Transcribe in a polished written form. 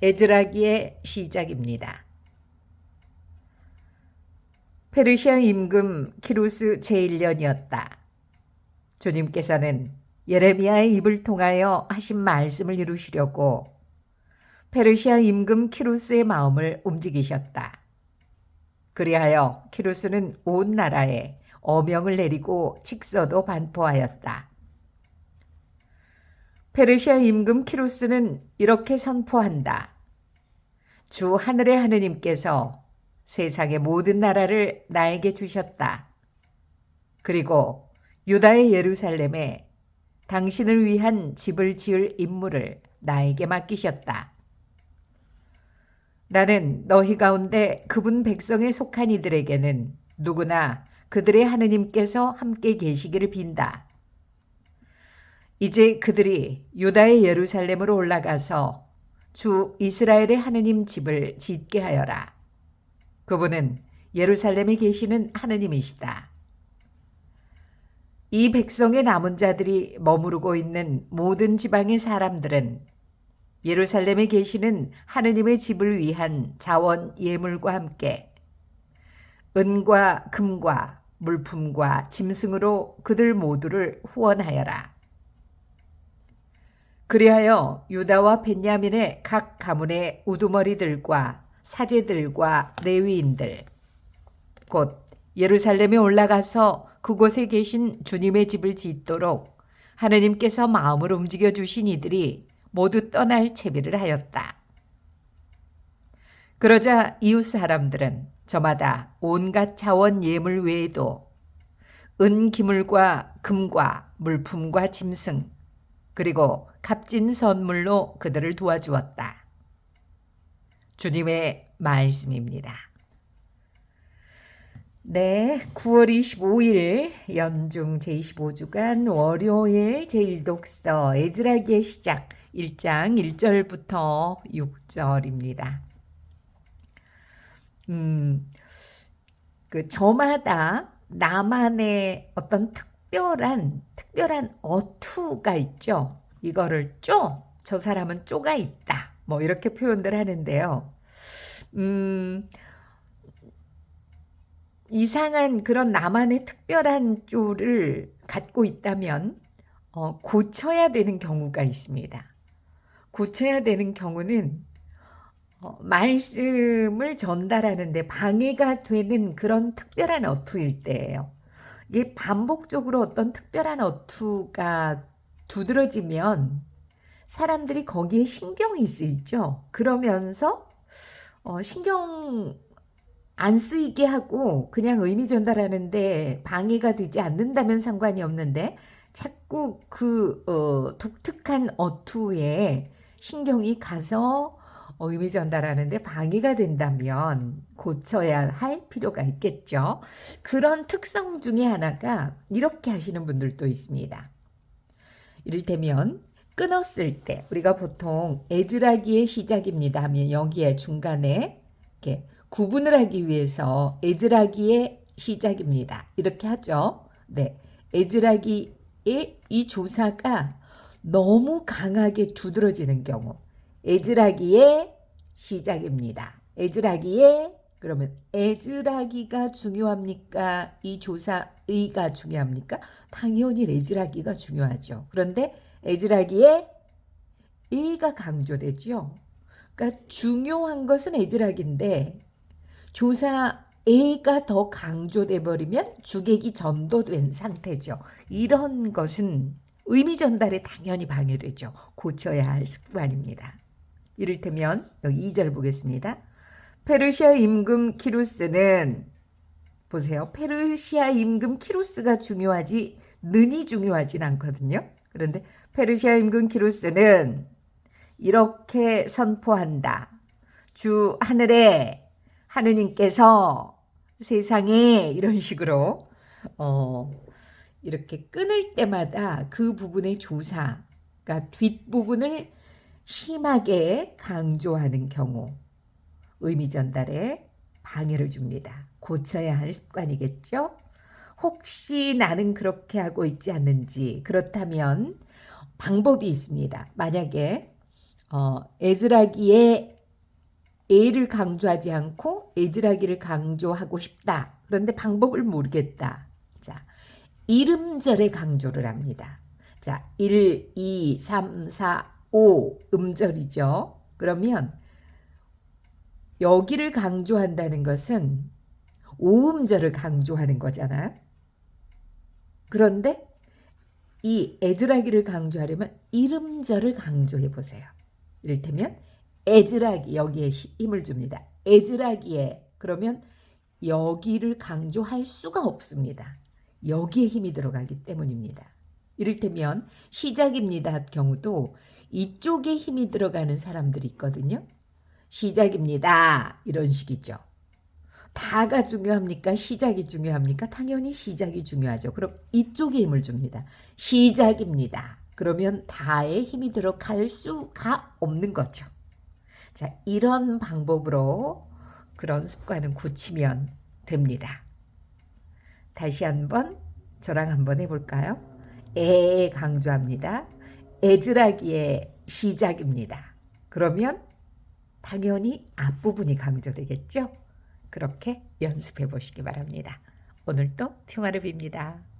에즈라기의 시작입니다. 페르시아 임금 키루스 제1년이었다. 주님께서는 예레미야의 입을 통하여 하신 말씀을 이루시려고 페르시아 임금 키루스의 마음을 움직이셨다. 그리하여 키루스는 온 나라에 어명을 내리고 직서도 반포하였다. 페르시아 임금 키루스는 이렇게 선포한다. 주 하늘의 하느님께서 세상의 모든 나라를 나에게 주셨다. 그리고 유다의 예루살렘에 당신을 위한 집을 지을 임무를 나에게 맡기셨다. 나는 너희 가운데 그분 백성에 속한 이들에게는 누구나 그들의 하느님께서 함께 계시기를 빈다. 이제 그들이 유다의 예루살렘으로 올라가서 주 이스라엘의 하느님 집을 짓게 하여라. 그분은 예루살렘에 계시는 하느님이시다. 이 백성의 남은 자들이 머무르고 있는 모든 지방의 사람들은 예루살렘에 계시는 하느님의 집을 위한 자원 예물과 함께 은과 금과 물품과 짐승으로 그들 모두를 후원하여라. 그리하여 유다와 벤야민의 각 가문의 우두머리들과 사제들과 레위인들 곧 예루살렘에 올라가서 그곳에 계신 주님의 집을 짓도록 하느님께서 마음을 움직여 주신 이들이 모두 떠날 채비를 하였다. 그러자 이웃 사람들은 저마다 온갖 자원 예물 외에도 은 기물과 금과 물품과 짐승 그리고 값진 선물로 그들을 도와주었다. 주님의 말씀입니다. 네, 9월 25일 연중 제25주간 월요일 제1독서 에즈라기의 시작 1장 1절부터 6절입니다. 저마다 나만의 어떤 특별한 어투가 있죠. 이거를 저 사람은 쪼가 있다. 뭐 이렇게 표현들 하는데요. 이상한 그런 나만의 특별한 쪼를 갖고 있다면 고쳐야 되는 경우가 있습니다. 고쳐야 되는 경우는 말씀을 전달하는데 방해가 되는 그런 특별한 어투일 때예요. 이게 반복적으로 어떤 특별한 어투가 두드러지면 사람들이 거기에 신경이 쓰이죠. 그러면서 신경 안 쓰이게 하고 그냥 의미 전달하는데 방해가 되지 않는다면 상관이 없는데 자꾸 그 독특한 어투에 신경이 가서 의미 전달하는데 방해가 된다면 고쳐야 할 필요가 있겠죠. 그런 특성 중에 하나가 이렇게 하시는 분들도 있습니다. 이를테면 끊었을 때 우리가 보통 에즈라기의 시작입니다 하면 여기에 중간에 이렇게 구분을 하기 위해서 에즈라기의 시작입니다. 이렇게 하죠. 네, 에즈라기의 이 조사가 너무 강하게 두드러지는 경우 에즈라기의 시작입니다. 에즈라기의 그러면 에즈라기가 중요합니까? 이 조사의가 중요합니까? 당연히 에즈라기가 중요하죠. 그런데 에즈라기의 의가 강조되죠. 그러니까 중요한 것은 에즈라기인데 조사 A가 더 강조돼 버리면 주객이 전도된 상태죠. 이런 것은 의미 전달에 당연히 방해되죠. 고쳐야 할 습관입니다. 이를테면 여기 2절 보겠습니다. 페르시아 임금 키루스는 보세요. 페르시아 임금 키루스가 중요하지 는이 중요하진 않거든요. 그런데 페르시아 임금 키루스는 이렇게 선포한다. 주 하늘에 하느님께서 세상에 이런 식으로 이렇게 끊을 때마다 그 부분의 조사가 뒷부분을 심하게 강조하는 경우 의미 전달에 방해를 줍니다. 고쳐야 할 습관이겠죠? 혹시 나는 그렇게 하고 있지 않는지 그렇다면 방법이 있습니다. 만약에 에즈라기의 애를 강조하지 않고 애절하기를 강조하고 싶다. 그런데 방법을 모르겠다. 자, 이름절에 강조를 합니다. 자, 1, 2, 3, 4, 5 음절이죠. 그러면 여기를 강조한다는 것은 5음절을 강조하는 거잖아요. 그런데 이 애절하기를 강조하려면 이름절을 강조해 보세요. 이를테면 애절하기, 여기에 힘을 줍니다. 애절하기에, 그러면 여기를 강조할 수가 없습니다. 여기에 힘이 들어가기 때문입니다. 이를테면 시작입니다 경우도 이쪽에 힘이 들어가는 사람들이 있거든요. 시작입니다 이런 식이죠. 다가 중요합니까? 시작이 중요합니까? 당연히 시작이 중요하죠. 그럼 이쪽에 힘을 줍니다. 시작입니다. 그러면 다에 힘이 들어갈 수가 없는 거죠. 자, 이런 방법으로 그런 습관은 고치면 됩니다. 다시 한번 저랑 한번 해볼까요? 에 강조합니다. 애절하기에 시작입니다. 그러면 당연히 앞부분이 강조되겠죠? 그렇게 연습해 보시기 바랍니다. 오늘도 평화를 빕니다.